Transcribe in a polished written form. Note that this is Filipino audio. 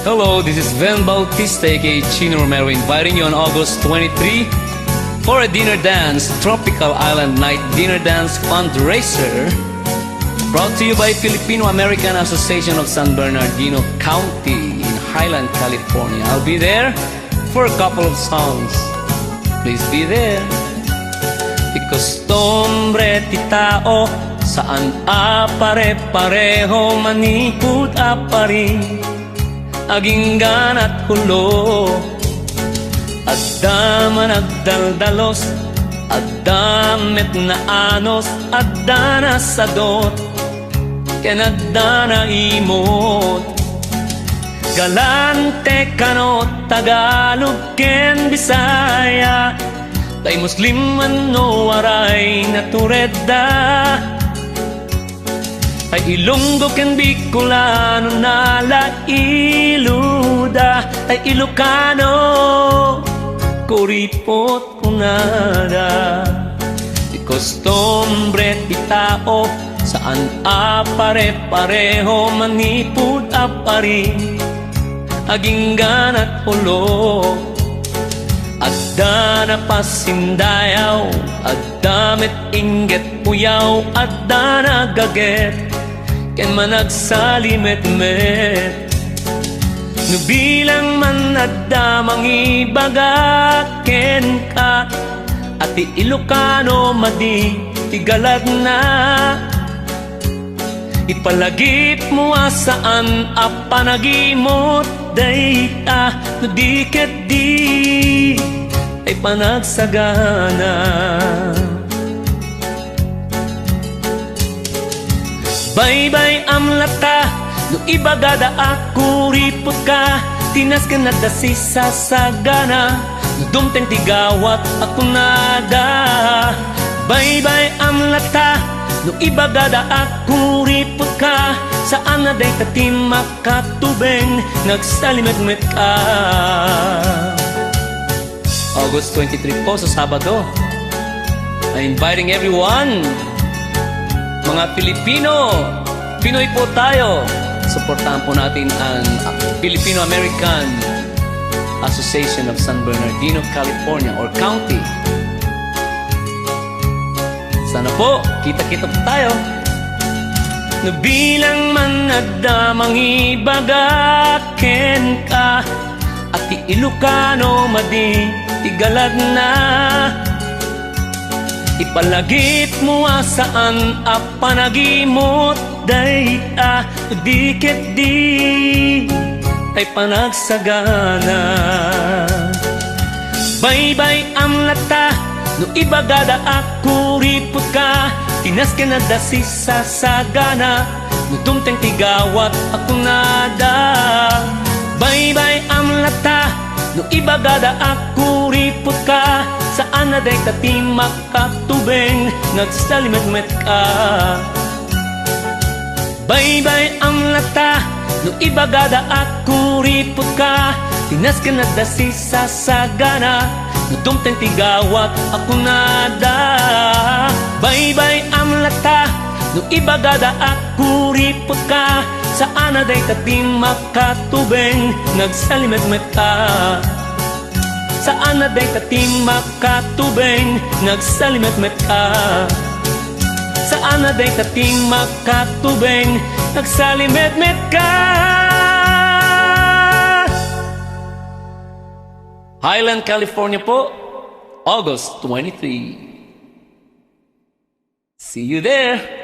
Hello, this is Van Bautista aka Chino Romero inviting you on August 23 for a dinner dance, Tropical Island Night Dinner Dance Fundraiser, brought to you by Filipino-American Association of San Bernardino County in Highland, California. I'll be there for a couple of songs. Please be there. Ikostombre ti tao, saan pare-pareho manipud apari, aging ganat hulo, adda managdaldalos, adda met na anos, adda na sadot, ken adda na imot. Galante kanot Tagalog ken Bisaya, tay Muslim no waray natureda, ay Ilonggo ken Bicolano nala iluda, ay Ilocano kuripot kunada. Ikostombre ti tao, saan pare-pareho manipud apari, aging ganat hulo, adda na pasindayaw, adda met inget puyaw, adda na gaget, ken managsalimet-met. Nubilang man adda mangibaga ken ka, ati Ilocano madi tigalag na, ipalagip mo asaan apanagimot dayta, no diket di ay panagsagana. Bye-bye amlata, no ibagada ako ripot ka, tinas ka na dasi sa sagana, no dumteng tigawat ako nada. Bye-bye amlata, no ibagada ako ripot ka, saan na day tatim makatubeng, nagsalimet-met ka. August 23 po sa Sabado, I'm inviting everyone. Mga Pilipino, Pinoy po tayo. Suportahan po natin ang Filipino-American Association of San Bernardino, California or County. Sana po, kita-kita po tayo. Nabilang man adda mangibaga ken ka, ati Ilocano madi tigalag na, ipalagip mo asaan apanagimot dayta, diket di ay panagsagana. Bye-bye amlata, no ibagada ako ripot ka, tinas ka na dasi sa sagana, no dumteng tigawat ako nada. Bye-bye amlata, no ibagada ako ripot ka, saan na day tatim makatubeng, nagsalimet-met ka. Bye-bye amlata, no ibagada ako ripot ka, tinas ka na dasi sa sagana, no dumteng tigawat ako nada. Bye-bye amlata, no ibagada ako ripot ka, saan na day tatim makatubeng, nagsalimet-met ka. Saan na day tatim makatubeng, nagsalimet-met ka. Saan na day tatim makatubeng, nagsalimet-met ka. Highland, California po, August 23. See you there.